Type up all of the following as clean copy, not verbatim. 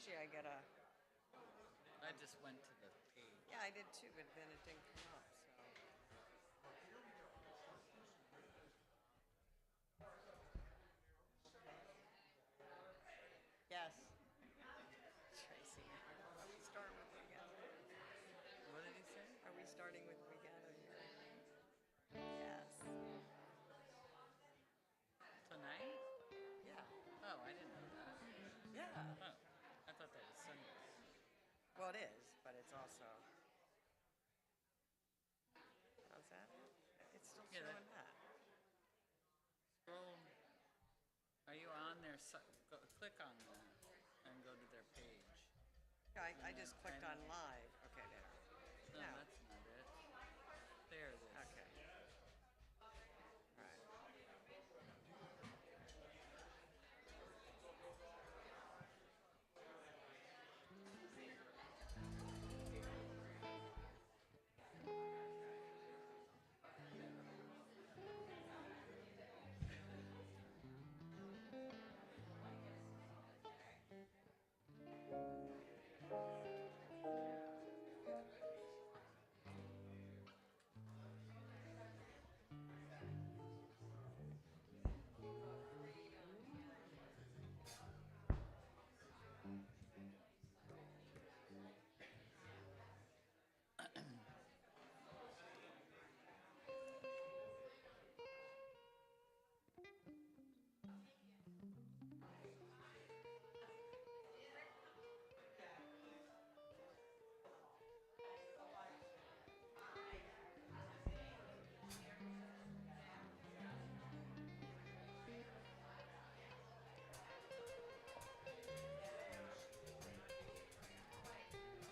Usually I get a. I just went to the page. Yeah, I did too, but then it didn't come up. So. Yes. Tracy, are we starting with We Gather? What did he say? Are we starting with We Gather here? Yes. Tonight? Yeah. Oh, I didn't know that. Yeah. Oh, I thought that was Sunday. Well, it is, but it's also. How's that? It's still Yeah, showing that. Scroll. Are you on their site? Click on that and go to their page. Yeah, I just clicked on live. Okay, there. No, Now. that's not it. There it is. Okay. All right.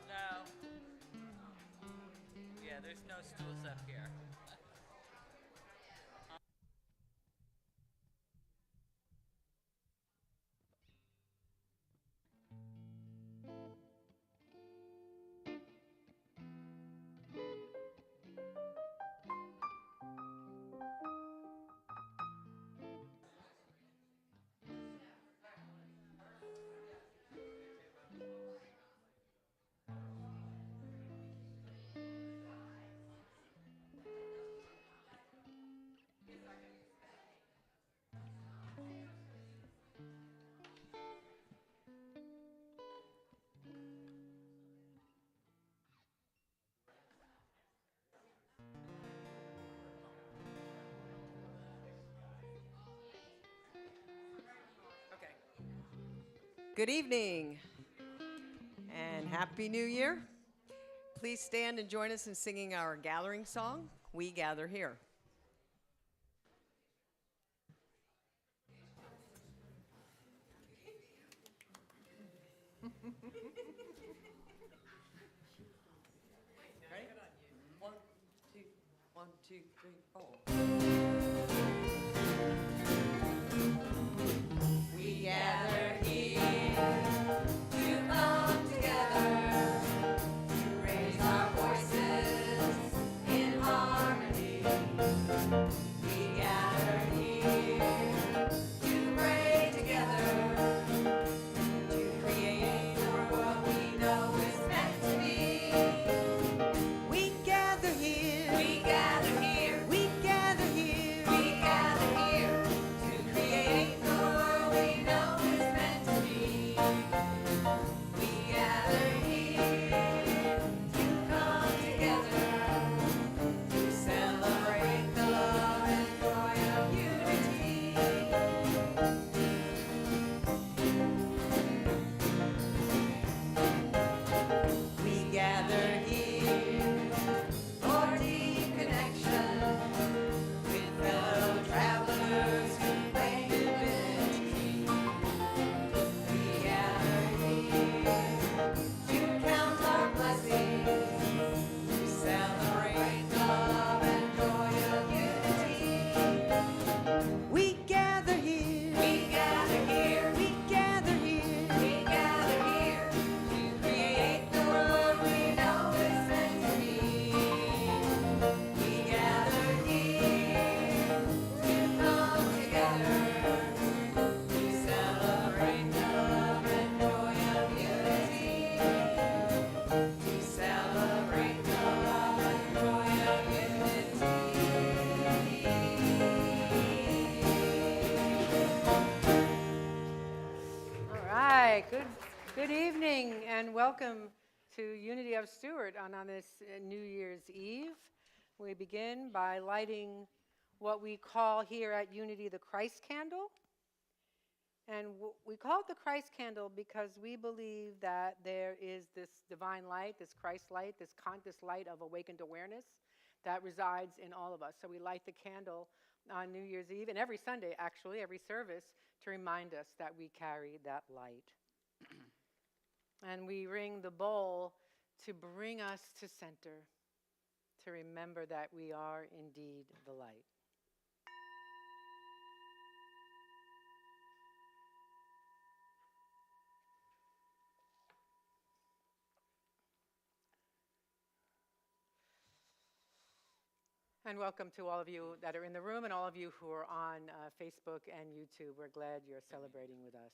No. Yeah, there's no stools up here. Okay. Good evening and Happy New Year. Please stand and join us in singing our gathering song, We Gather Here. Ready? 1, 2, 1, 2, 3, 4. We gather here to come together to raise our voices in harmony. We gather here to pray together to create the world we know is meant to be. We gather here. We gather here. We gather here. We gather here to create the world we know is meant to be. We gather here to come together to celebrate the love and joy of unity. We gather here for deep connection. Good evening and welcome to Unity of Stewart on this New Year's Eve. We begin by lighting what we call here at Unity the Christ candle. And we call it the Christ candle because we believe that there is this divine light, this Christ light, this light of awakened awareness that resides in all of us. So we light the candle on New Year's Eve and every Sunday, actually, every service, to remind us that we carry that light. And we ring the bowl to bring us to center, to remember that we are indeed the light. And welcome to all of you that are in the room and all of you who are on Facebook and YouTube. We're glad you're celebrating with us.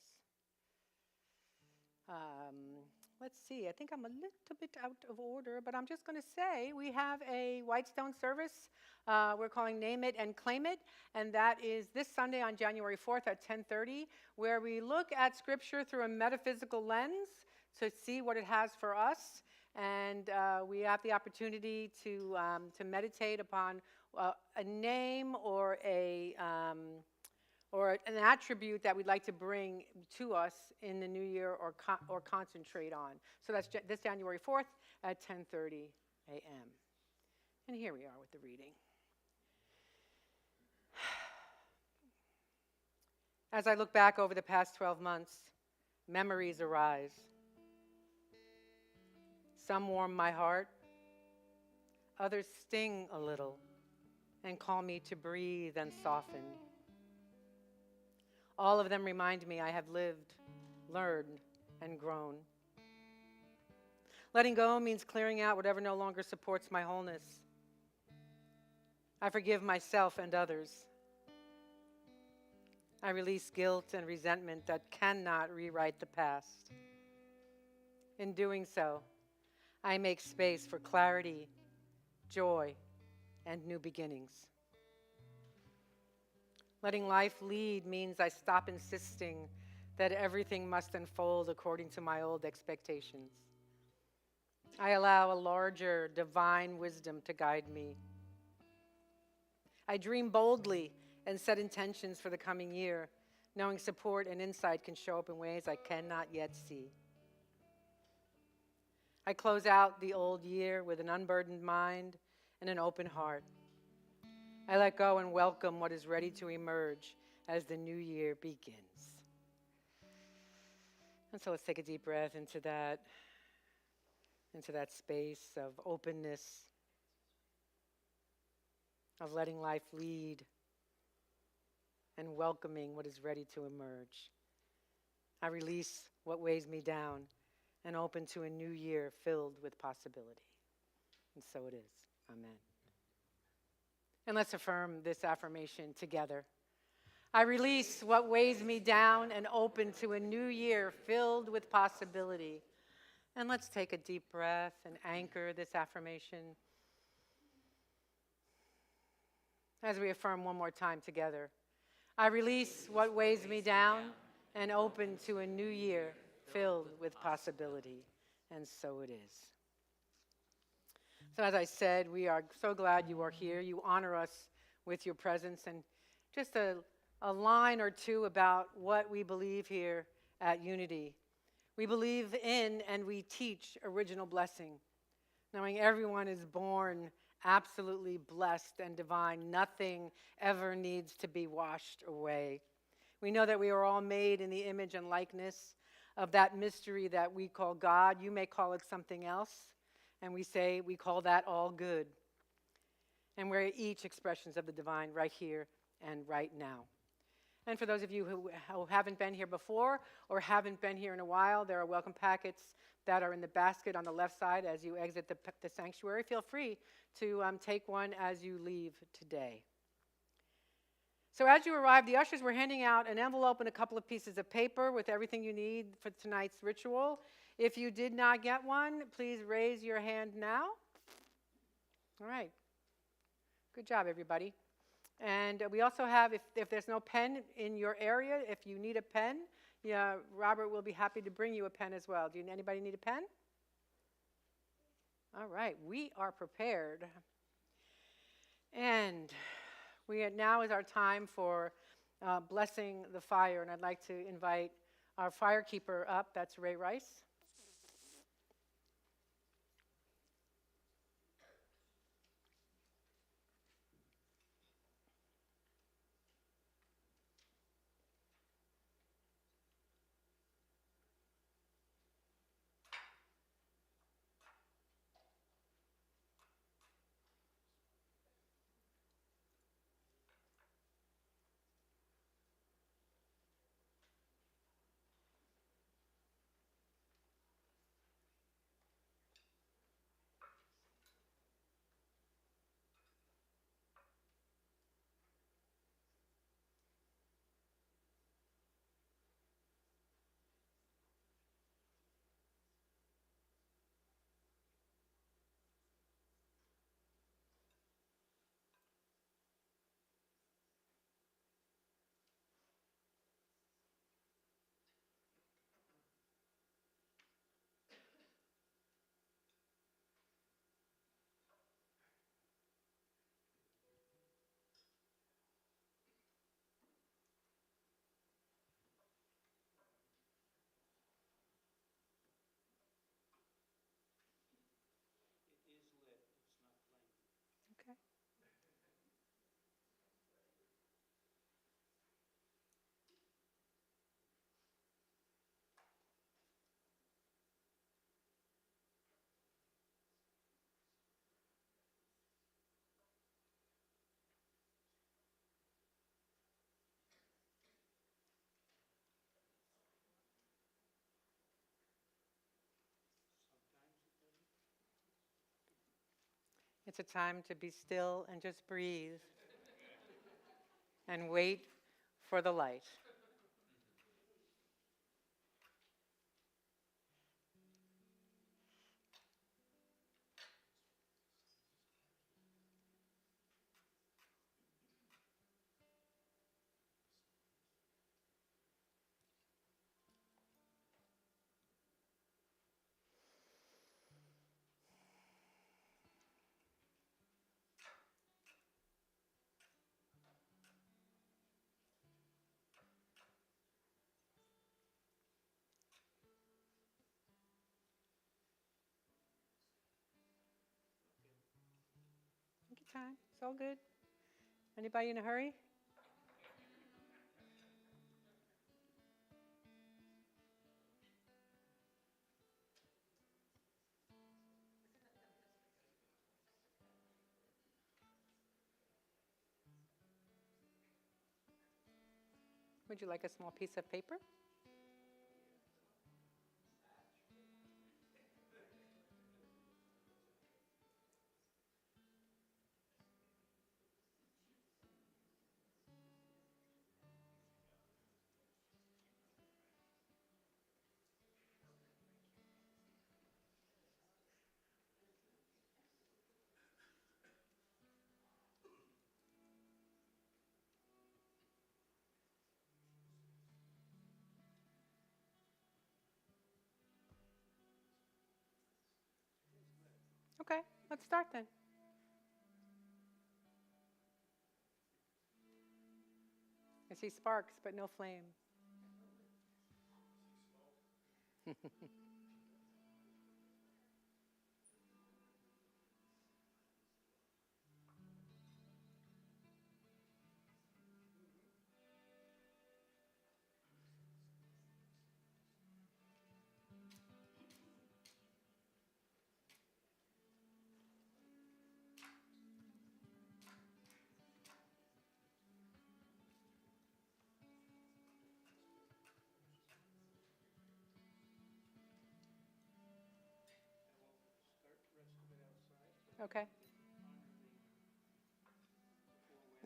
Let's see, I think I'm a little bit out of order, but I'm just going to say we have a Whitestone service we're calling Name It and Claim It, and that is this Sunday on January 4th at 10:30, where we look at Scripture through a metaphysical lens to see what it has for us, and we have the opportunity to meditate upon a name or an attribute that we'd like to bring to us in the new year or concentrate on. So that's this January 4th at 10:30 a.m. And here we are with the reading. As I look back over the past 12 months, memories arise. Some warm my heart, others sting a little and call me to breathe and soften. All of them remind me I have lived, learned, and grown. Letting go means clearing out whatever no longer supports my wholeness. I forgive myself and others. I release guilt and resentment that cannot rewrite the past. In doing so, I make space for clarity, joy, and new beginnings. Letting life lead means I stop insisting that everything must unfold according to my old expectations. I allow a larger divine wisdom to guide me. I dream boldly and set intentions for the coming year, knowing support and insight can show up in ways I cannot yet see. I close out the old year with an unburdened mind and an open heart. I let go and welcome what is ready to emerge as the new year begins. And so let's take a deep breath into that space of openness, of letting life lead, and welcoming what is ready to emerge. I release what weighs me down and open to a new year filled with possibility. And so it is. Amen. And let's affirm this affirmation together. I release what weighs me down and open to a new year filled with possibility. And let's take a deep breath and anchor this affirmation as we affirm one more time together. I release what weighs me down and open to a new year filled with possibility. And so it is. So as I said, we are so glad you are here. You honor us with your presence. And just a line or two about what we believe here at Unity. We believe in and we teach original blessing, knowing everyone is born absolutely blessed and divine. Nothing ever needs to be washed away. We know that we are all made in the image and likeness of that mystery that we call God. You may call it something else, and we call that all good. And we're each expressions of the divine right here and right now. And for those of you who haven't been here before or haven't been here in a while, there are welcome packets that are in the basket on the left side as you exit the sanctuary. Feel free to take one as you leave today. So as you arrive, the ushers were handing out an envelope and a couple of pieces of paper with everything you need for tonight's ritual. If you did not get one, please raise your hand now. All right. Good job, everybody. And we also have, if there's no pen in your area, if you need a pen, Yeah, Robert will be happy to bring you a pen as well. Anybody need a pen? All right, we are prepared. And now is our time for blessing the fire, and I'd like to invite our firekeeper up. That's Ray Rice. Okay. It's a time to be still and just breathe and wait for the light. Take your time. It's all good. Anybody in a hurry? Would you like a small piece of paper? Okay, let's start then. I see sparks, but no flame. Okay.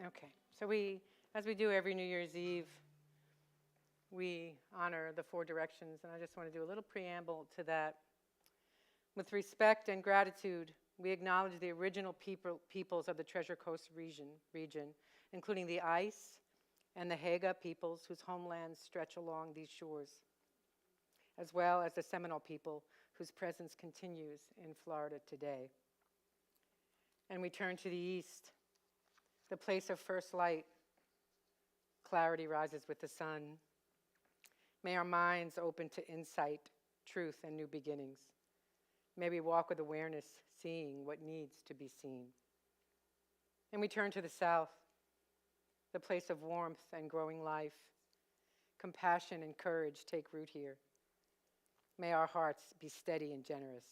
Okay. So as we do every New Year's Eve, we honor the four directions, and I just want to do a little preamble to that. With respect and gratitude, we acknowledge the original peoples of the Treasure Coast region, including the ice, and the Haga peoples whose homelands stretch along these shores, as well as the Seminole people whose presence continues in Florida today. And we turn to the east, the place of first light. Clarity rises with the sun. May our minds open to insight, truth, and new beginnings. May we walk with awareness, seeing what needs to be seen. And we turn to the south, the place of warmth and growing life. Compassion and courage take root here. May our hearts be steady and generous.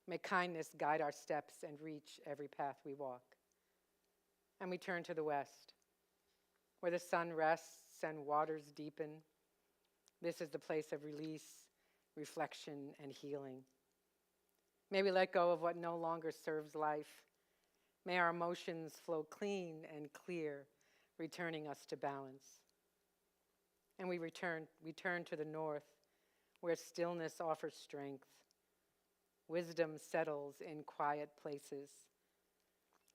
May kindness guide our steps and reach every path we walk. And we turn to the west, where the sun rests and waters deepen. This is the place of release, reflection, and healing. May we let go of what no longer serves life. May our emotions flow clean and clear, returning us to balance. And we turn to the north, where stillness offers strength. Wisdom settles in quiet places.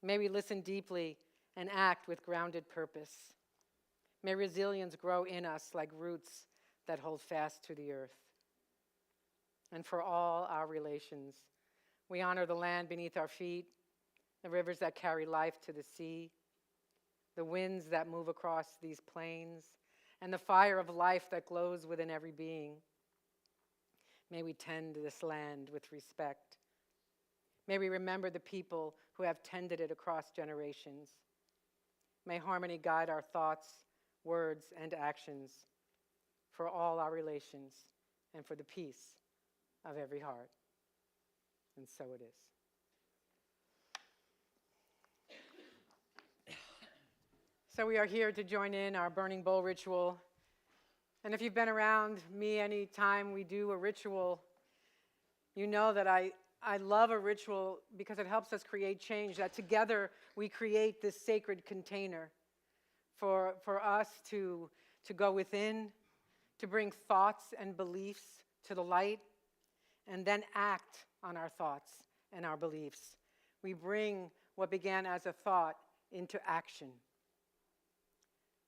May we listen deeply and act with grounded purpose. May resilience grow in us like roots that hold fast to the earth. And for all our relations, we honor the land beneath our feet, the rivers that carry life to the sea, the winds that move across these plains, and the fire of life that glows within every being. May we tend this land with respect. May we remember the people who have tended it across generations. May harmony guide our thoughts, words, and actions for all our relations and for the peace of every heart. And so it is. So we are here to join in our burning bowl ritual. And if you've been around me any time we do a ritual, you know that I love a ritual because it helps us create change, that together we create this sacred container for us to go within, to bring thoughts and beliefs to the light, and then act on our thoughts and our beliefs. We bring what began as a thought into action.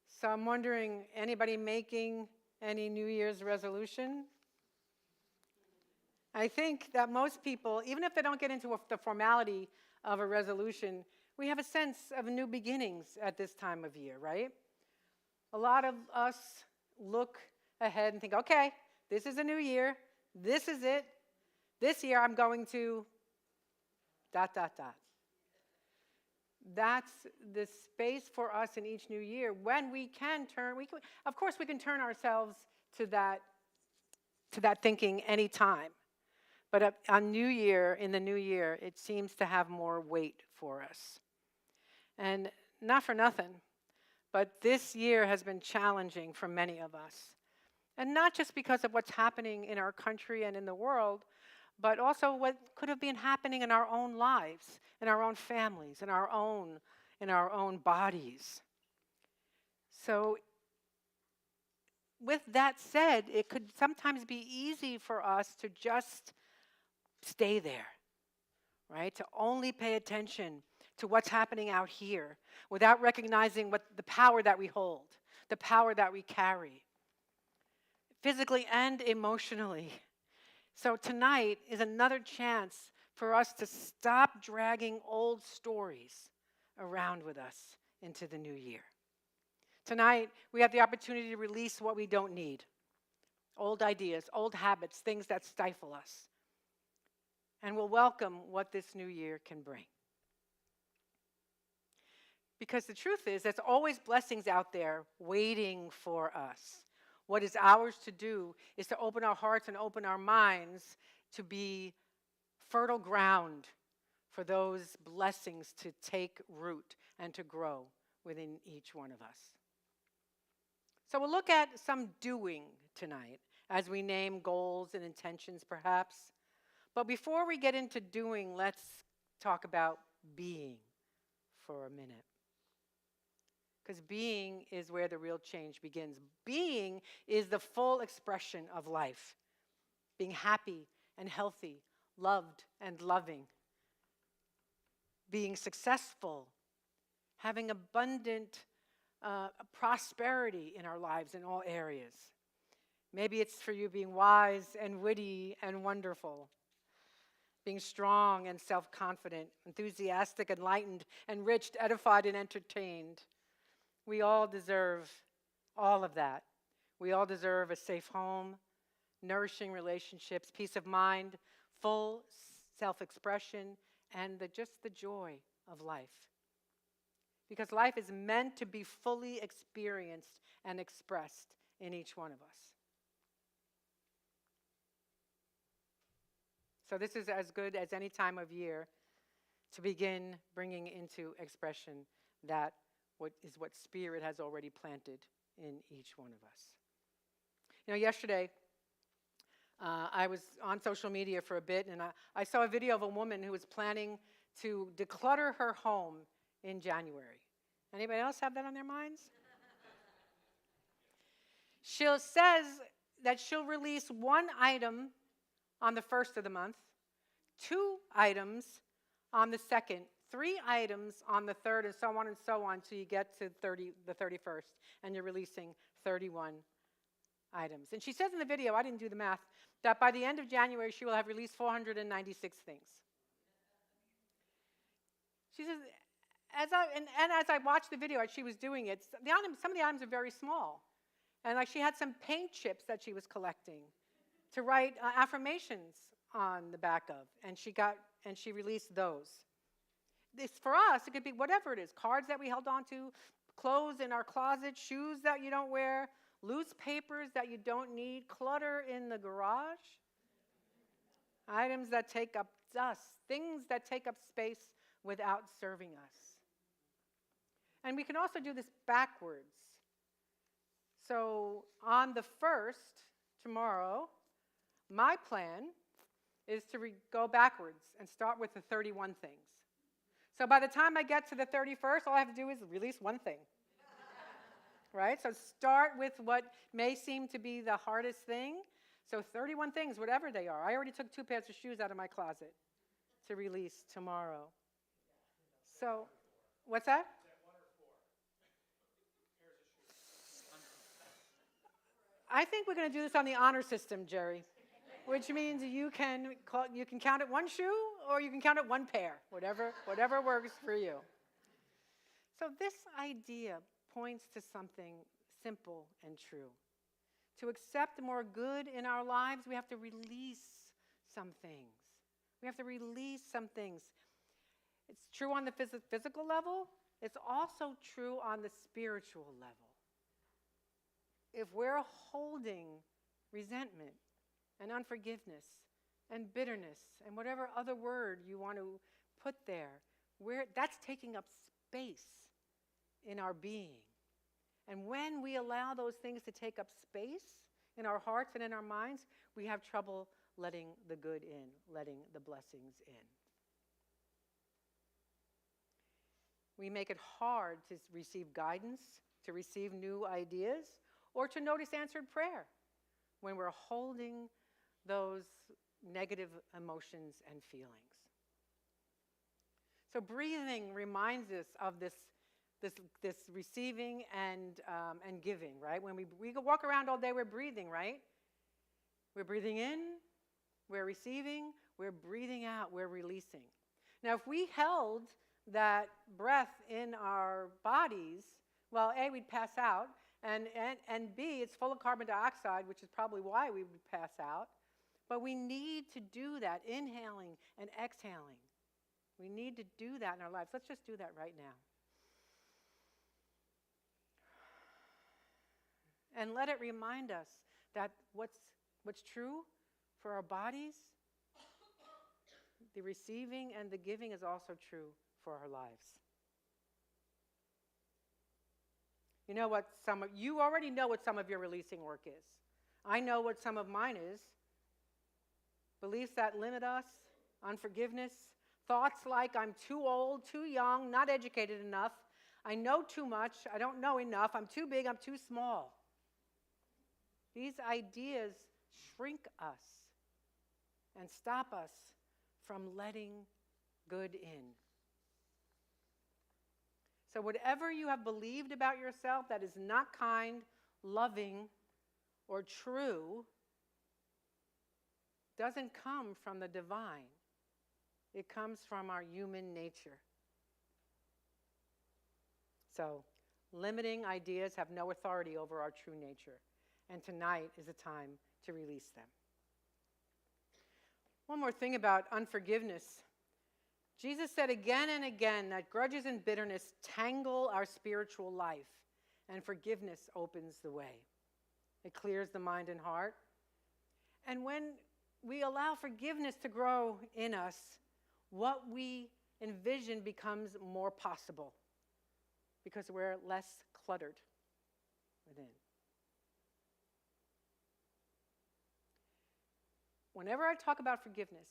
So I'm wondering, anybody making any New Year's resolution? I think that most people, even if they don't get into the formality of a resolution, we have a sense of new beginnings at this time of year, right? A lot of us look ahead and think, okay, this is a new year, this is it. This year I'm going to ... That's the space for us in each new year when we can turn, of course we can turn ourselves to that thinking anytime. But in the new year, it seems to have more weight for us. And not for nothing, but this year has been challenging for many of us. And not just because of what's happening in our country and in the world, but also what could have been happening in our own lives, in our own families, in our own bodies. So with that said, it could sometimes be easy for us to just stay there, right? To only pay attention to what's happening out here without recognizing what the power that we hold, the power that we carry, physically and emotionally. So tonight is another chance for us to stop dragging old stories around with us into the new year. Tonight, we have the opportunity to release what we don't need. Old ideas, old habits, things that stifle us. And we'll welcome what this new year can bring. Because the truth is, there's always blessings out there waiting for us. What is ours to do is to open our hearts and open our minds to be fertile ground for those blessings to take root and to grow within each one of us. So we'll look at some doing tonight as we name goals and intentions perhaps. But before we get into doing, let's talk about being for a minute. Because being is where the real change begins. Being is the full expression of life. Being happy and healthy, loved and loving. Being successful, having abundant prosperity in our lives in all areas. Maybe it's for you being wise and witty and wonderful, being strong and self-confident, enthusiastic, enlightened, enriched, edified, and entertained. We all deserve all of that. We all deserve a safe home, nourishing relationships, peace of mind, full self-expression, and just the joy of life. Because life is meant to be fully experienced and expressed in each one of us. So this is as good as any time of year to begin bringing into expression that what Spirit has already planted in each one of us. You know, yesterday, I was on social media for a bit, and I saw a video of a woman who was planning to declutter her home in January. Anybody else have that on their minds? She says that she'll release one item on the 1st of the month, 2 items on the 2nd, 3 items on the 3rd, and so on till you get to the 31st, and you're releasing 31 items. And she says in the video, I didn't do the math, that by the end of January, she will have released 496 things. She says, as I watched the video as she was doing it, some of the items are very small. And like she had some paint chips that she was collecting to write affirmations on the back of, and she released those. For us, it could be whatever it is, cards that we held on to, clothes in our closet, shoes that you don't wear, loose papers that you don't need, clutter in the garage, items that take up dust, things that take up space without serving us. And we can also do this backwards. So on the 1st, tomorrow, my plan is to go backwards and start with the 31 things. So by the time I get to the 31st, all I have to do is release one thing. Right? So start with what may seem to be the hardest thing. So 31 things, whatever they are. I already took 2 pairs of shoes out of my closet to release tomorrow. So, what's that? I think we're going to do this on the honor system, Jerry, which means you can count it 1 shoe or you can count it 1 pair, whatever works for you. So this idea points to something simple and true. To accept more good in our lives, we have to release some things. We have to release some things. It's true on the physical level. It's also true on the spiritual level. If we're holding resentment and unforgiveness and bitterness and whatever other word you want to put there, that's taking up space in our being. And when we allow those things to take up space in our hearts and in our minds, we have trouble letting the good in, letting the blessings in. We make it hard to receive guidance, to receive new ideas, or to notice answered prayer when we're holding those negative emotions and feelings. So breathing reminds us of this receiving and giving, right? When we walk around all day, we're breathing, right? We're breathing in, we're receiving, we're breathing out, we're releasing. Now, if we held that breath in our bodies, well, A, we'd pass out, and B, it's full of carbon dioxide, which is probably why we would pass out. But we need to do that, inhaling and exhaling. We need to do that in our lives. Let's just do that right now. And let it remind us that what's true for our bodies, the receiving and the giving is also true for our lives. You already know what some of your releasing work is. I know what some of mine is. Beliefs that limit us, unforgiveness, thoughts like I'm too old, too young, not educated enough, I know too much, I don't know enough, I'm too big, I'm too small. These ideas shrink us and stop us from letting good in. So whatever you have believed about yourself that is not kind, loving, or true doesn't come from the divine. It comes from our human nature. So, limiting ideas have no authority over our true nature. And tonight is a time to release them. One more thing about unforgiveness. Jesus said again and again that grudges and bitterness tangle our spiritual life, and forgiveness opens the way. It clears the mind and heart. And when we allow forgiveness to grow in us, what we envision becomes more possible because we're less cluttered within. Whenever I talk about forgiveness,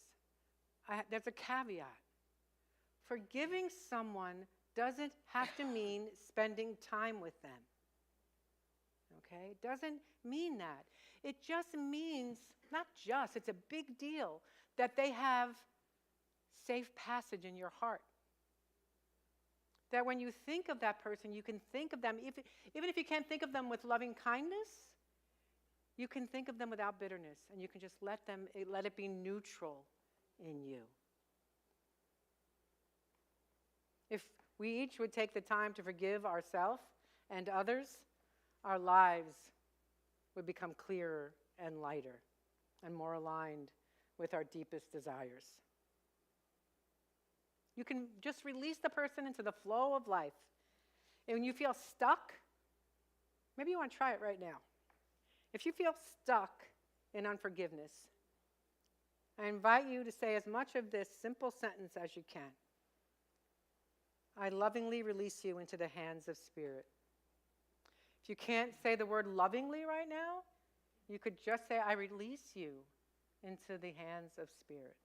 there's a caveat. Forgiving someone doesn't have to mean spending time with them. Okay? It doesn't mean that. It just means, not just, it's a big deal, that they have safe passage in your heart. That when you think of that person, you can think of them, even if you can't think of them with loving kindness, you can think of them without bitterness, and you can just let it be neutral in you. If we each would take the time to forgive ourselves and others, our lives would become clearer and lighter and more aligned with our deepest desires. You can just release the person into the flow of life. And when you feel stuck, maybe you want to try it right now. If you feel stuck in unforgiveness, I invite you to say as much of this simple sentence as you can. I lovingly release you into the hands of Spirit. If you can't say the word lovingly right now, you could just say, I release you into the hands of Spirit.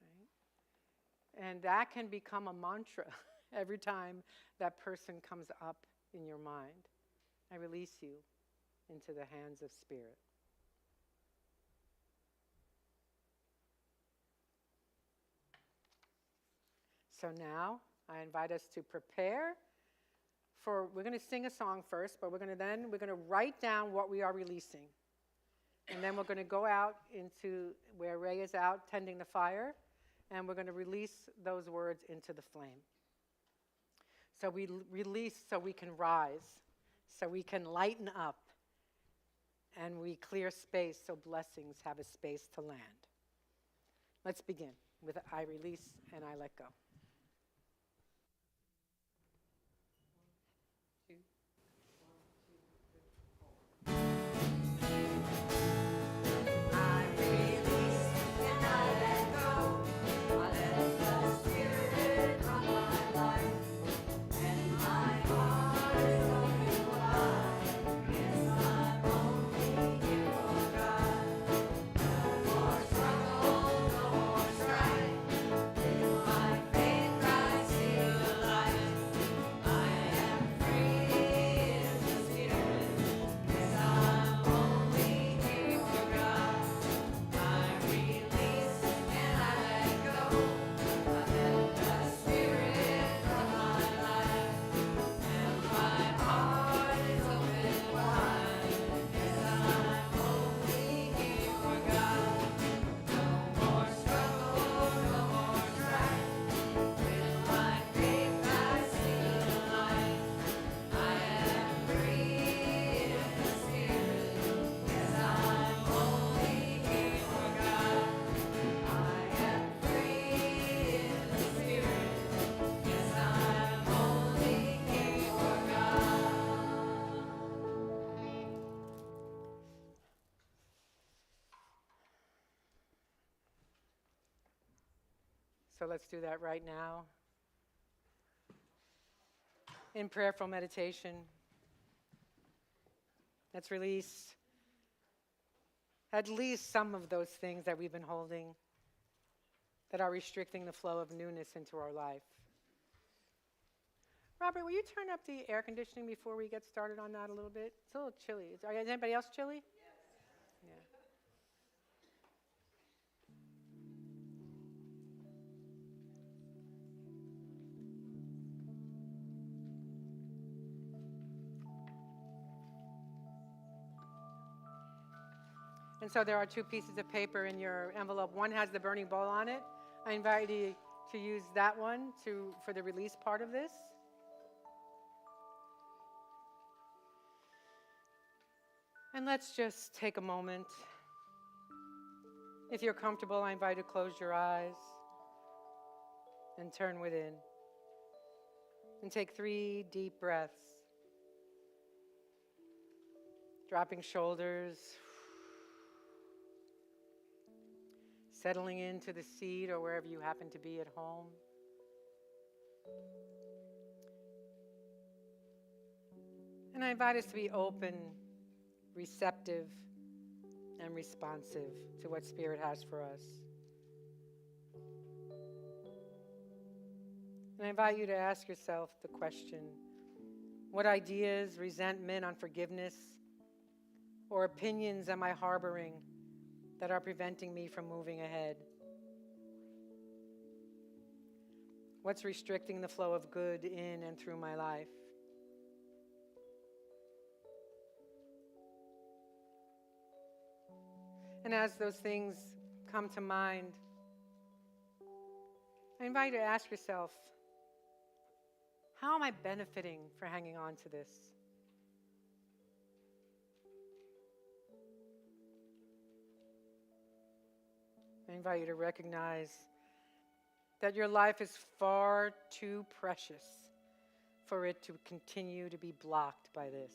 Right? And that can become a mantra every time that person comes up in your mind. I release you into the hands of Spirit. So now, I invite us to prepare for, we're going to sing a song first, but we're going to write down what we are releasing. And then we're going to go out into where Ray is out tending the fire, and we're going to release those words into the flame. So we release so we can rise, so we can lighten up, and we clear space so blessings have a space to land. Let's begin with I release and I let go. So let's do that right now. In prayerful meditation, let's release at least some of those things that we've been holding that are restricting the flow of newness into our life. Robert, will you turn up the air conditioning before we get started on that a little bit? It's a little chilly. Is anybody else chilly? Yes. Yeah. And so there are two pieces of paper in your envelope. One has the burning bowl on it. I invite you to use that one for the release part of this. And let's just take a moment. If you're comfortable, I invite you to close your eyes and turn within. And take 3 deep breaths. Dropping shoulders. Settling into the seat or wherever you happen to be at home. And I invite us to be open, receptive, and responsive to what Spirit has for us. And I invite you to ask yourself the question, what ideas, resentment, unforgiveness, or opinions am I harboring that are preventing me from moving ahead? What's restricting the flow of good in and through my life? And as those things come to mind, I invite you to ask yourself, how am I benefiting for hanging on to this? I invite you to recognize that your life is far too precious for it to continue to be blocked by this.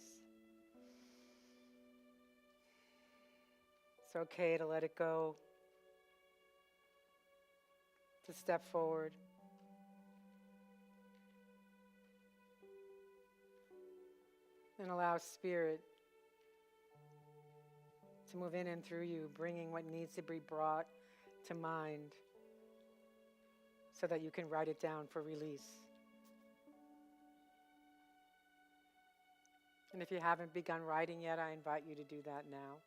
It's okay to let it go, to step forward. And allow Spirit to move in and through you, bringing what needs to be brought to mind so that you can write it down for release. And if you haven't begun writing yet, I invite you to do that now.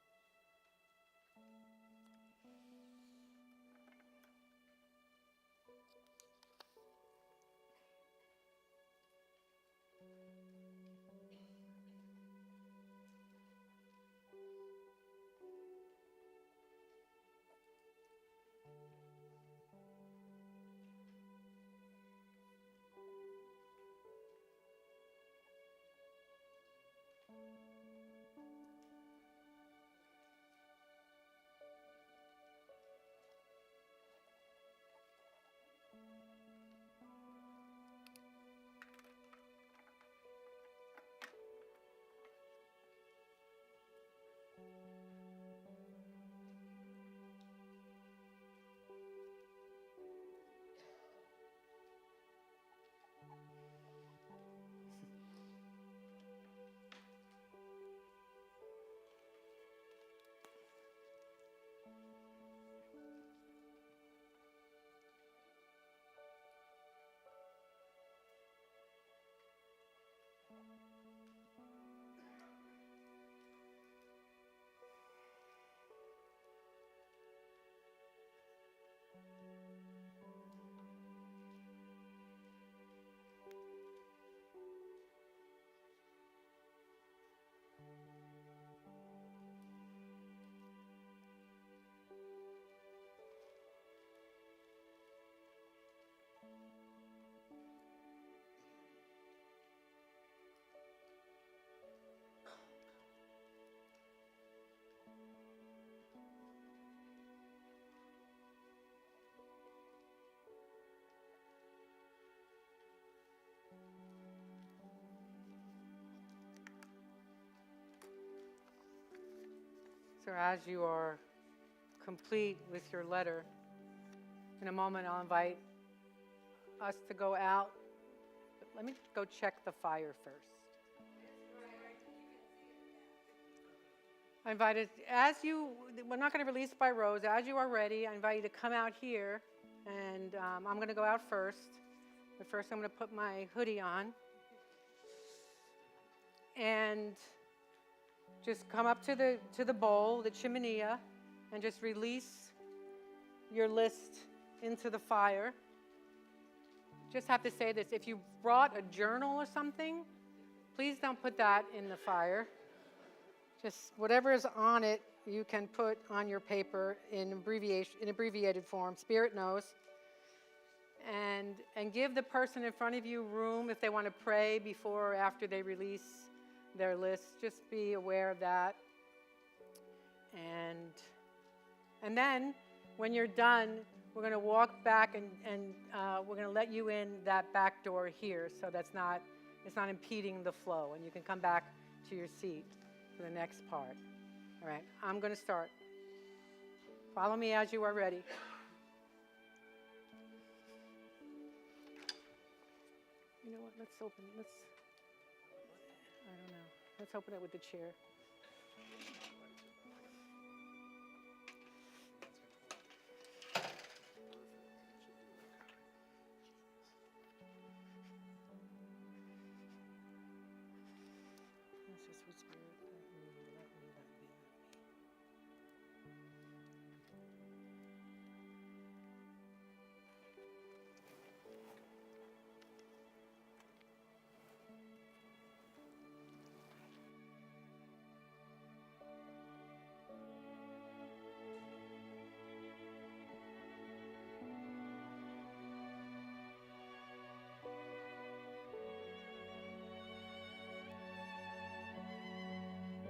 So as you are complete with your letter, in a moment I'll invite us to go out. But let me go check the fire first. I invited, we're not going to release by rows. As you are ready, I invite you to come out here, and I'm going to go out first. But first I'm going to put my hoodie on. And just come up to the bowl, the chimenea, and just release your list into the fire. Just have to say this, if you brought a journal or something, please don't put that in the fire. Just whatever is on it, you can put on your paper in abbreviated form, Spirit knows, and give the person in front of you room if they want to pray before or after they release their list. Just be aware of that. And then when you're done, we're going to walk back and we're going to let you in that back door here, so it's not impeding the flow, and you can come back to your seat for the next part. All right, I'm going to start. Follow me as you are ready. You know what? Let's open it with the chair. Let's just whisper it. Let me.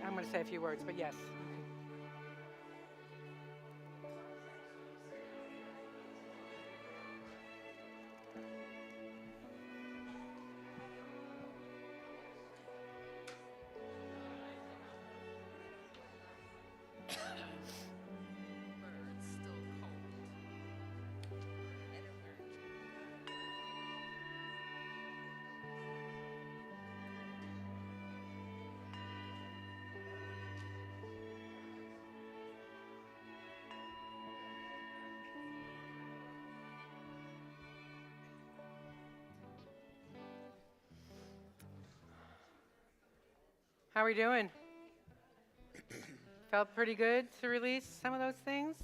I'm going to say a few words, but yes. It's still cold. How are we doing? Felt pretty good to release some of those things?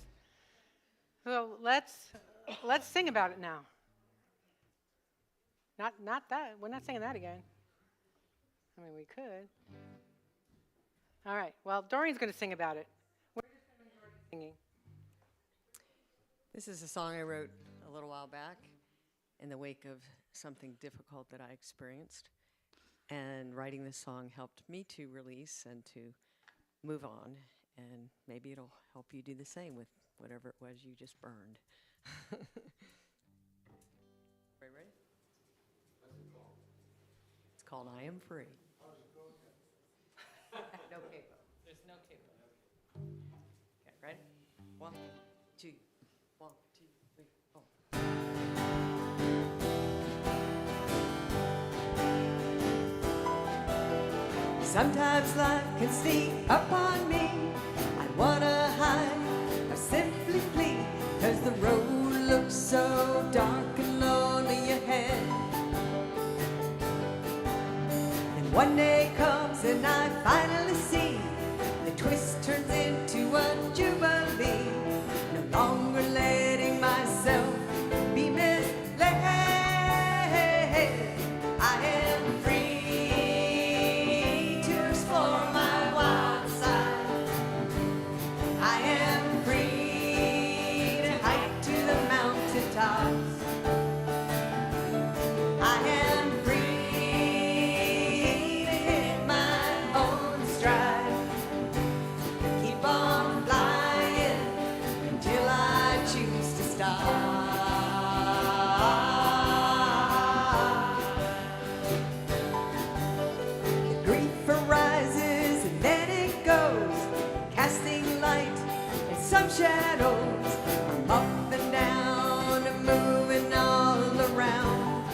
So let's sing about it now. Not that. We're not singing that again. I mean, we could. All right. Well, Doreen's going to sing about it. We're just going to singing. This is a song I wrote a little while back in the wake of something difficult that I experienced. And writing this song helped me to release and to move on. And maybe it'll help you do the same with whatever it was you just burned. Are you ready? What's it called? It's called I Am Free. No capo. There's no capo. Okay, ready? 1, 2, 1, 2, 3, 4. Sometimes life can sneak up on me. I wanna hide or simply flee, 'cause the road looks so dark and lonely ahead. And one day comes and I finally see the twist turns into a jubilee. No longer letting myself be misled. I am free to explore my wild side. I am free to hike to the mountaintops. I am free to hit my own stride. Keep on flying until I choose to stop. The grief arises and then it goes, casting light in some shadows. I'm up and down and moving all around.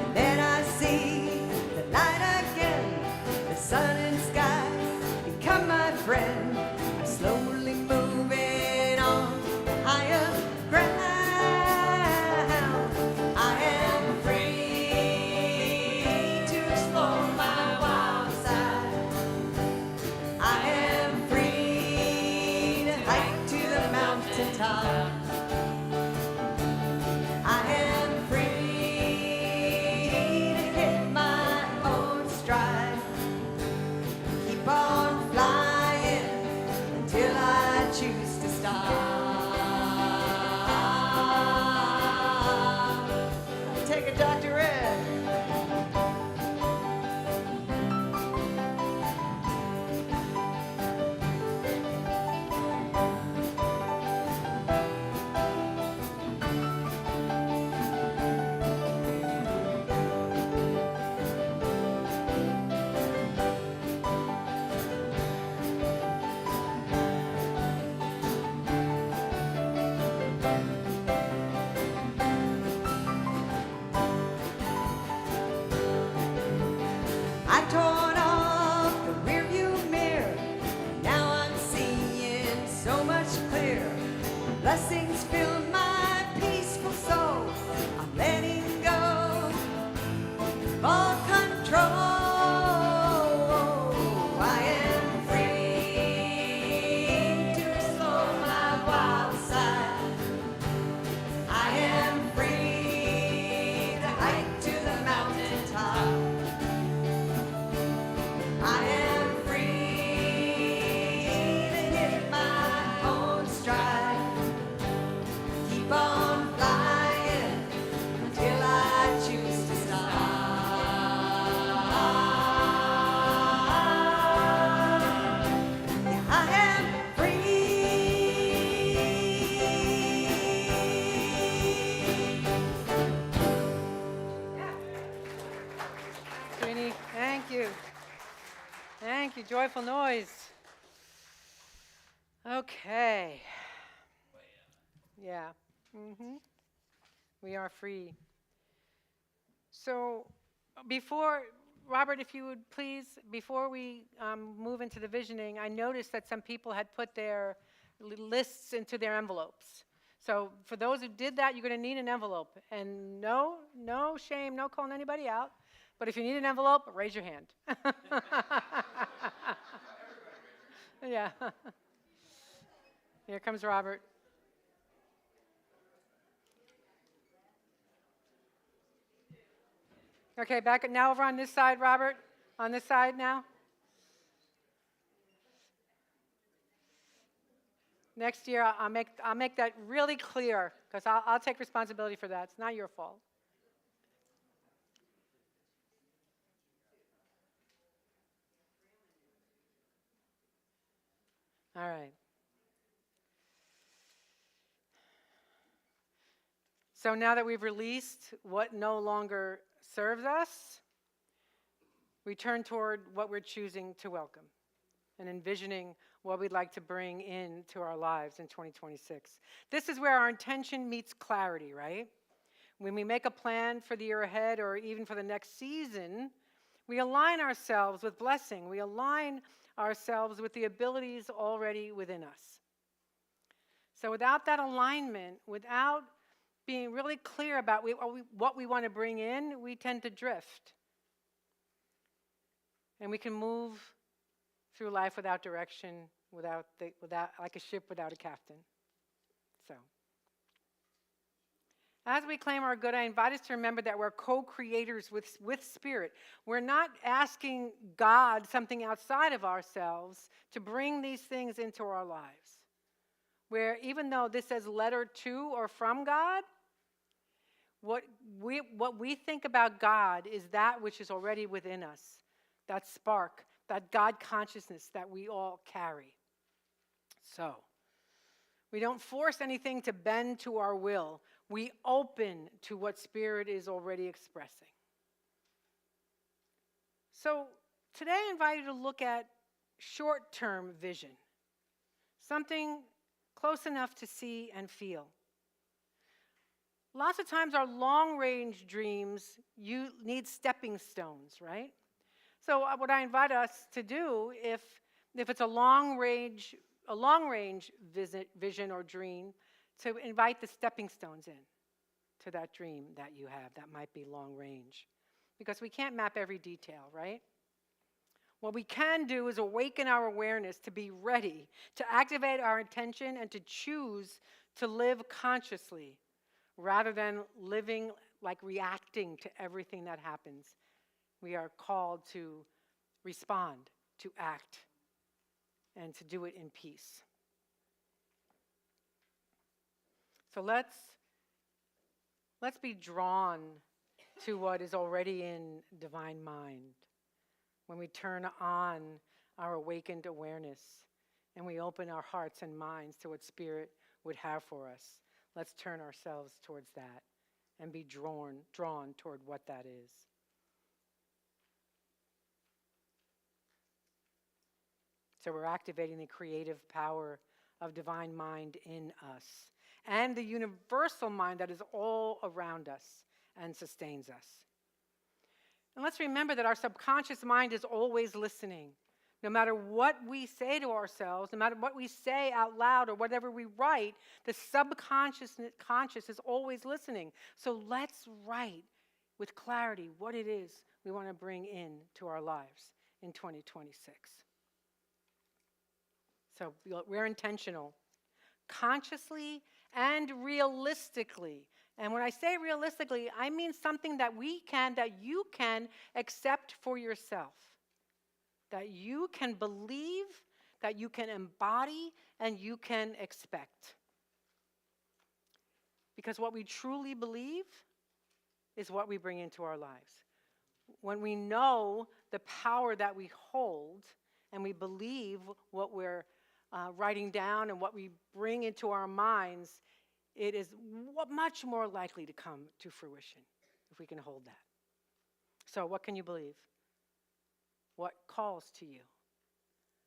And then I see the light again, the sun and sky become my friend. I'm slowly moving on higher ground. I am free to explore my wild side. I am free to hike to the mountaintop. I am free to hit my own stride. Keep on flying until I choose to stop. Take a doctorate. I torn off the rearview mirror. Now I'm seeing so much clearer. Blessings fill my peaceful soul. I'm letting go of all control. I am free to explore my wild side. I am free to hike to the mountaintop. I am free to hit my own stride. Keep on flying until I choose to stop. Yeah, I am free. Sweeney, thank you. Thank you, Joyful Noise. Okay. Yeah. We are free. So before, Robert, if you would please, before we move into the visioning, I noticed that some people had put their lists into their envelopes. So for those who did that, you're going to need an envelope. And no shame, no calling anybody out. But if you need an envelope, raise your hand. Yeah. Here comes Robert. Okay, back now over on this side, Robert. On this side now. Next year, I'll make that really clear, because I'll take responsibility for that. It's not your fault. All right. So now that we've released what no longer serves us, we turn toward what we're choosing to welcome and envisioning what we'd like to bring into our lives in 2026. This is where our intention meets clarity, right? When we make a plan for the year ahead or even for the next season, we align ourselves with blessing. We align ourselves with the abilities already within us. So without that alignment, without being really clear about what we want to bring in, we tend to drift. And we can move through life without direction, without like a ship without a captain. So, as we claim our good, I invite us to remember that we're co-creators with Spirit. We're not asking God something outside of ourselves to bring these things into our lives. Where even though this says letter to or from God, what we think about God is that which is already within us, that spark, that God consciousness that we all carry. So, we don't force anything to bend to our will. We open to what Spirit is already expressing. So, today I invite you to look at short-term vision, something close enough to see and feel. Lots of times our long-range dreams, you need stepping stones, right? So what I invite us to do, if it's a long-range vision or dream, to invite the stepping stones in to that dream that you have that might be long-range. Because we can't map every detail, right? What we can do is awaken our awareness to be ready, to activate our attention, and to choose to live consciously rather than living like reacting to everything that happens. We are called to respond, to act, and to do it in peace. So let's be drawn to what is already in divine mind when we turn on our awakened awareness and we open our hearts and minds to what Spirit would have for us. Let's turn ourselves towards that and be drawn toward what that is. So we're activating the creative power of divine mind in us and the universal mind that is all around us and sustains us. And let's remember that our subconscious mind is always listening. No matter what we say to ourselves, no matter what we say out loud or whatever we write, the subconscious is always listening. So let's write with clarity what it is we want to bring in to our lives in 2026. So we're intentional, consciously and realistically. And when I say realistically, I mean something that you can accept for yourself, that you can believe, that you can embody, and you can expect. Because what we truly believe is what we bring into our lives. When we know the power that we hold and we believe what we're writing down and what we bring into our minds, it is much more likely to come to fruition if we can hold that. So what can you believe? What calls to you?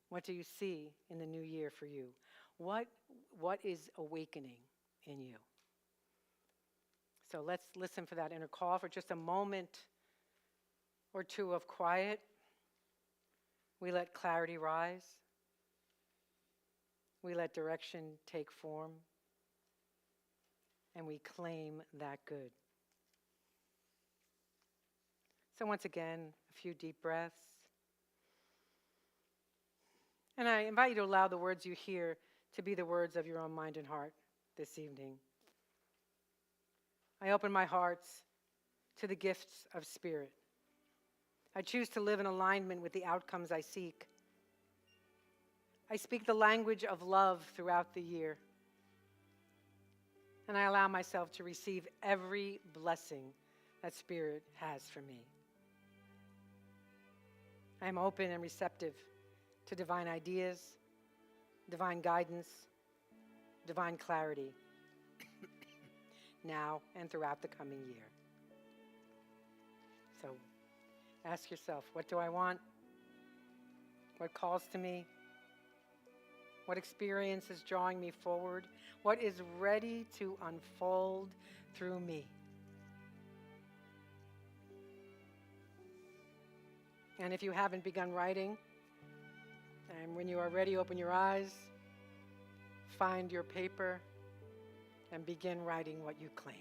What do you see in the new year for you? What is awakening in you? So let's listen for that inner call for just a moment or two of quiet. We let clarity rise. We let direction take form. And we claim that good. So once again, a few deep breaths. And I invite you to allow the words you hear to be the words of your own mind and heart this evening. I open my heart to the gifts of Spirit. I choose to live in alignment with the outcomes I seek. I speak the language of love throughout the year. And I allow myself to receive every blessing that Spirit has for me. I am open and receptive to divine ideas, divine guidance, divine clarity, now and throughout the coming year. So ask yourself, what do I want? What calls to me? What experience is drawing me forward? What is ready to unfold through me? And if you haven't begun writing, and when you are ready, open your eyes, find your paper, and begin writing what you claim.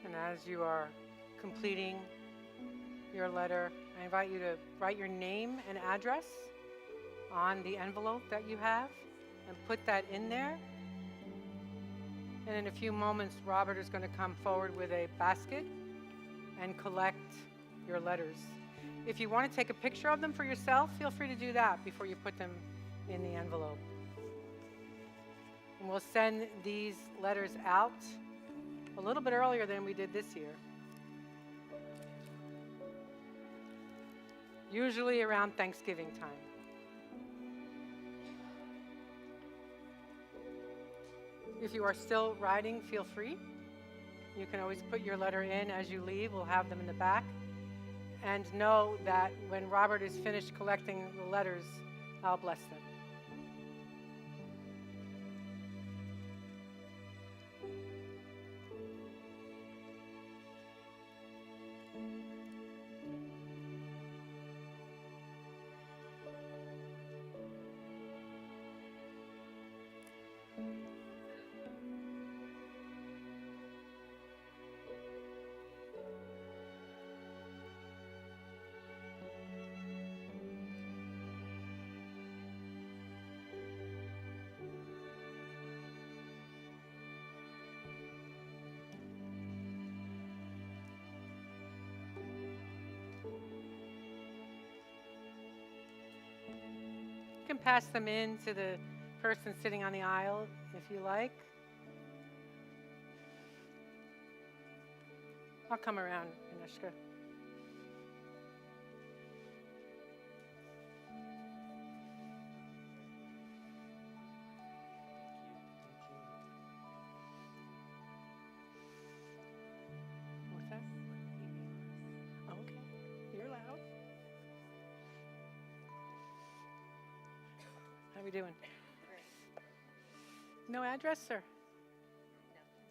And as you are completing your letter, I invite you to write your name and address on the envelope that you have and put that in there. And in a few moments, Robert is going to come forward with a basket and collect your letters. If you want to take a picture of them for yourself, feel free to do that before you put them in the envelope. And we'll send these letters out a little bit earlier than we did this year. Usually around Thanksgiving time. If you are still writing, feel free. You can always put your letter in as you leave. We'll have them in the back. And know that when Robert is finished collecting the letters, I'll bless them. You can pass them in to the person sitting on the aisle if you like. I'll come around, Anushka. What's that? Oh, okay. You're loud. How we doing? No address, sir?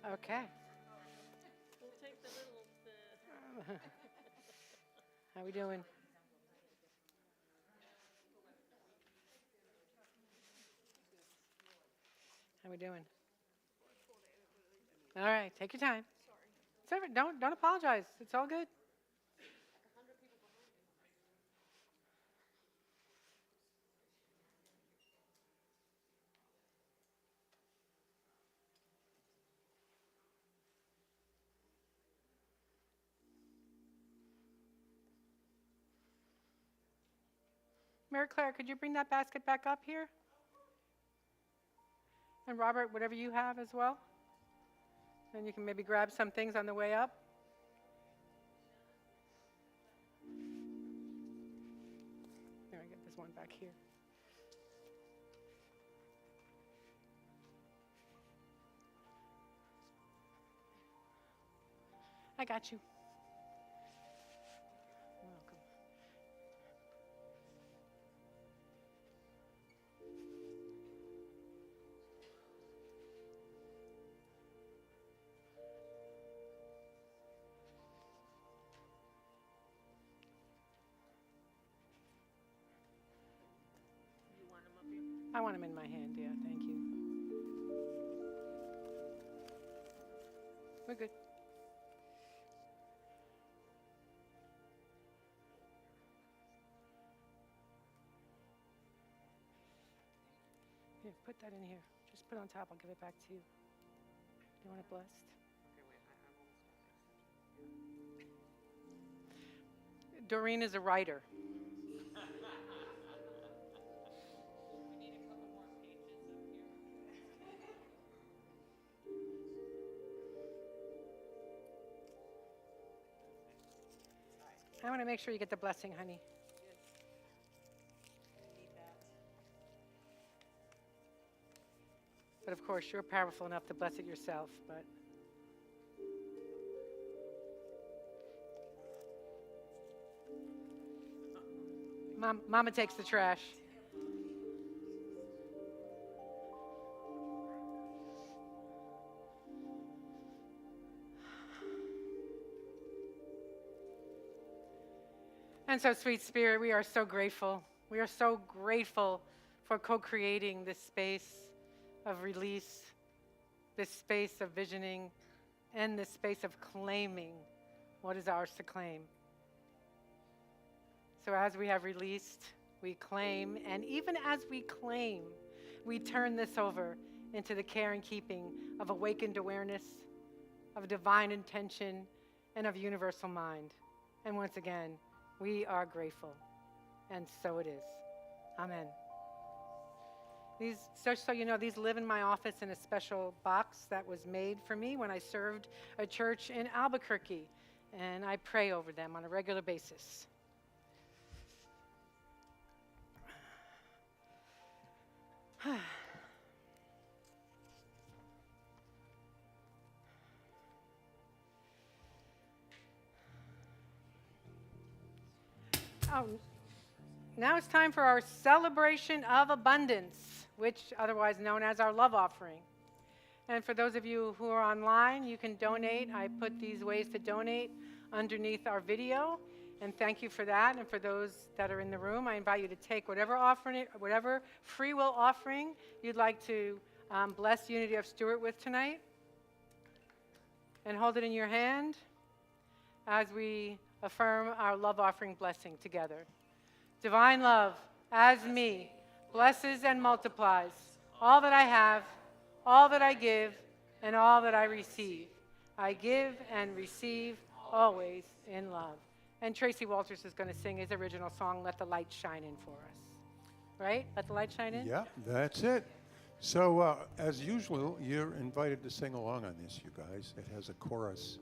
No. Okay. We'll take the little, How we doing? How we doing? All right, take your time. It's all right. Don't apologize. It's all good. Mary Claire, could you bring that basket back up here? And Robert, whatever you have as well. And you can maybe grab some things on the way up. Here, I get this one back here. I got you. Welcome. you want them up here? I want them in my hand, yeah, thank you. We're good. Here, put that in here. Just put it on top, I'll give it back to you. You want it blessed? Doreen is a writer. We need a couple more pages up here. I want to make sure you get the blessing, honey. But of course, you're powerful enough to bless it yourself, but Mama takes the trash. And so, sweet Spirit, we are so grateful. We are so grateful for co-creating this space of release, this space of visioning, and this space of claiming what is ours to claim. So as we have released, we claim, and even as we claim, we turn this over into the care and keeping of awakened awareness, of divine intention, and of universal mind. And once again, we are grateful, and so it is. Amen. These, just so you know, these live in my office in a special box that was made for me when I served a church in Albuquerque, and I pray over them on a regular basis. Oh, now it's time for our celebration of abundance, which otherwise known as our love offering. And for those of you who are online, you can donate. I put these ways to donate underneath our video, and thank you for that. And for those that are in the room, I invite you to take whatever offering, whatever free will offering you'd like to bless Unity of Stewart with tonight, and hold it in your hand as we affirm our love offering blessing together. Divine love, as me, blesses and multiplies all that I have, all that I give, and all that I receive. I give and receive always in love. And Tracy Walters is going to sing his original song, Let the Light Shine In, for us. Right? Let the light shine in? Yeah, that's it. So, as usual, you're invited to sing along on this, you guys. It has a chorus.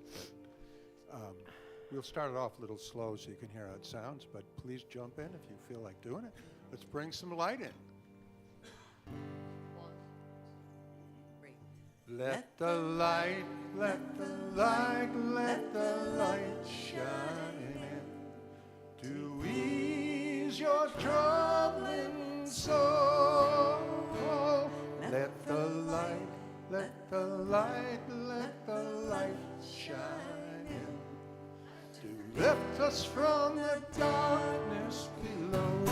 We'll start it off a little slow so you can hear how it sounds, but please jump in if you feel like doing it. Let's bring some light in. 1, 3. Let the light, let the light, let the light shine in to ease your troubling soul. Let the light, let the light, let the light shine in to lift us from the darkness below.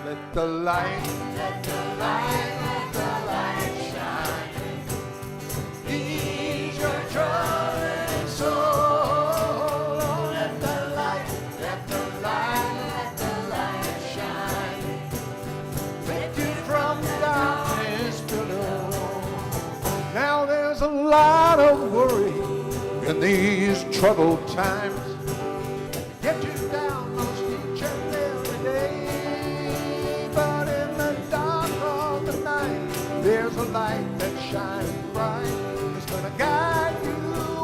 Let the light, let the light, let the light shine. Ease your troubled soul. Let the light, let the light, let the light shine. Lift you from darkness below. Now there's a lot of worry in these troubled times. Get you down most each and every day. But in the dark of the night, there's a light that shines bright. It's gonna guide you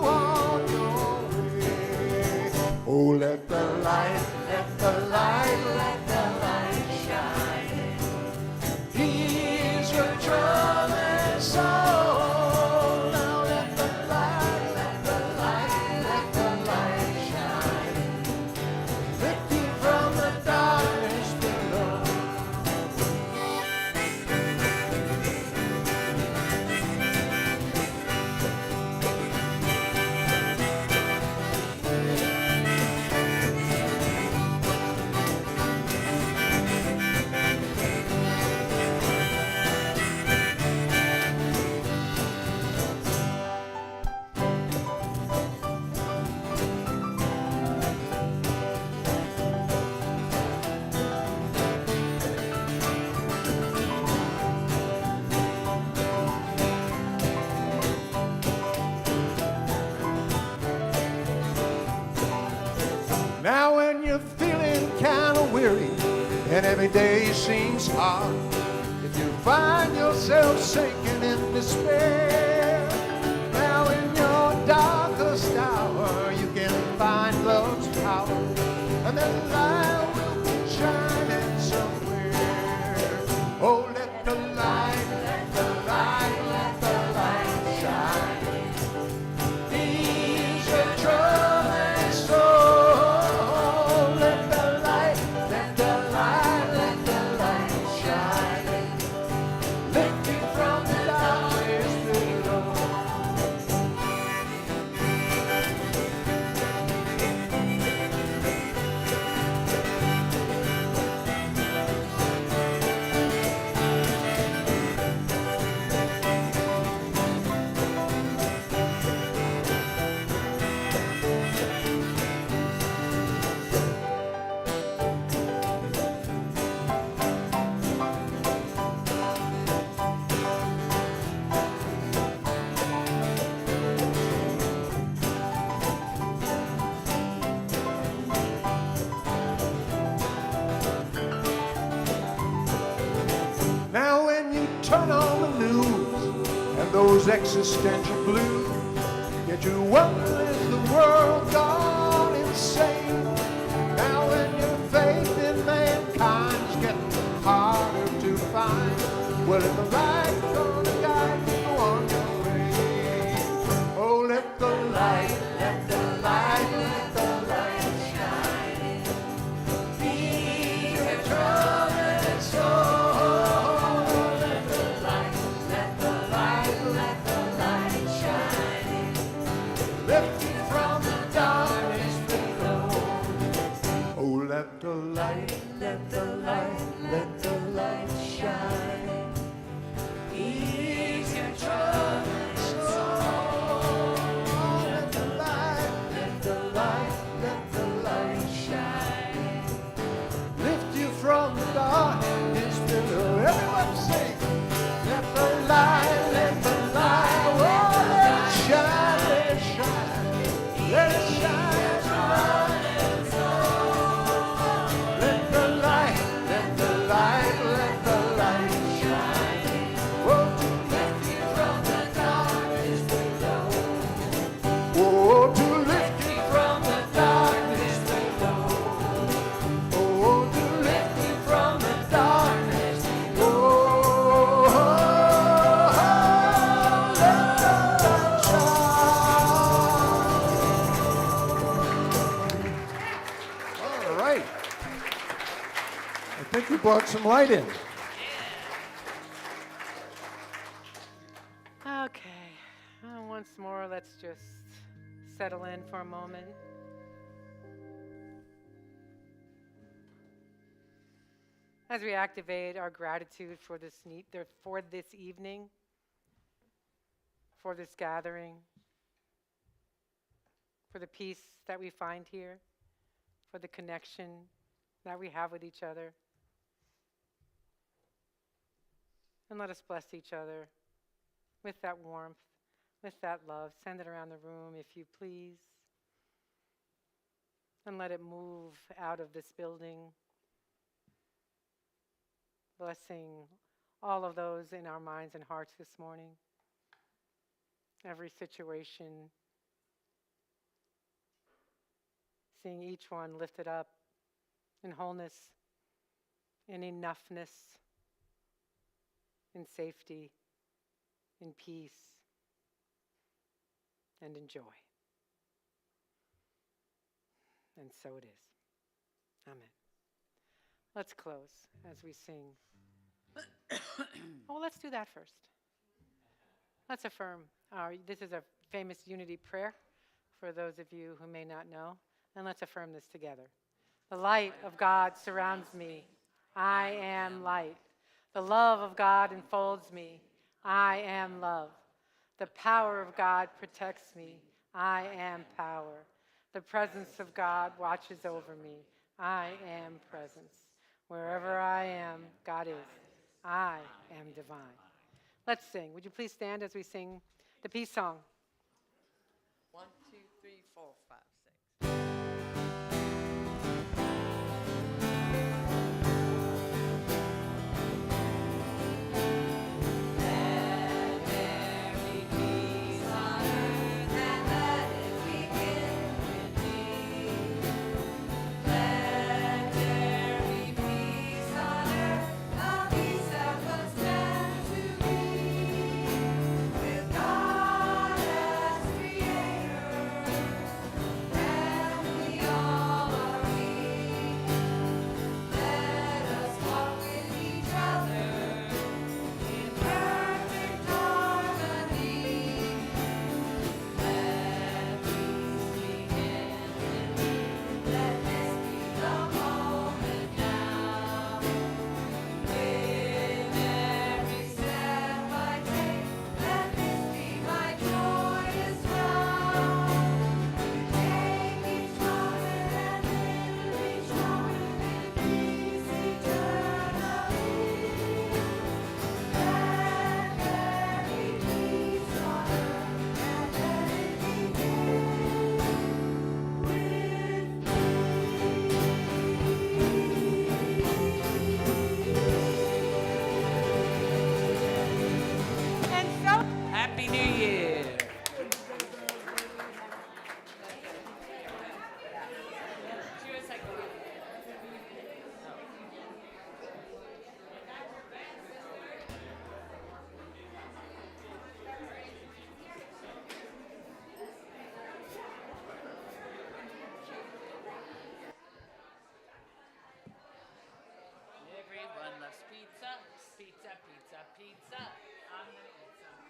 on your way. Oh, let the light, let the light, let the light shine. Ease your troubled soul. Now let the light, let the light, let the light shine. Lift you from the darkness below. Now when you're feeling kind of weary and every day seems hard, if you find yourself sinking in despair, now in your darkest hour you can find love's power, and then light will be shining somewhere. Oh, let the light, let the light, let the light shine. Ease your troubled soul. Now when you turn on the news and those existential blues get you wonder, is the world gone insane? Now when your faith in mankind's getting harder to find, well, if the light gonna guide you on your way. Oh, let the light, let the light, let the light shine. Be your troubled soul. Let the light, let the light, let the light shine. brought some light in. Okay. Once more, let's just settle in for a moment. As we activate our gratitude for this evening, for this gathering, for the peace that we find here, for the connection that we have with each other. And let us bless each other with that warmth, with that love. Send it around the room, if you please. And let it move out of this building, blessing all of those in our minds and hearts this morning. Every situation, seeing each one lifted up in wholeness, in enoughness, in safety, in peace, and in joy. And so it is. Amen. Let's close as we sing. Oh, let's do that first. Let's affirm. This is a famous unity prayer for those of you who may not know. And let's affirm this together. The light of God surrounds me. I am light. The love of God enfolds me. I am love. The power of God protects me. I am power. The presence of God watches over me. I am presence. Wherever I am, God is. I am divine. Let's sing. Would you please stand as we sing the peace song? 1, 2, 3, 4, 5, 6. Happy New Year. Everyone loves pizza, pizza, pizza, pizza. I'm gonna eat some.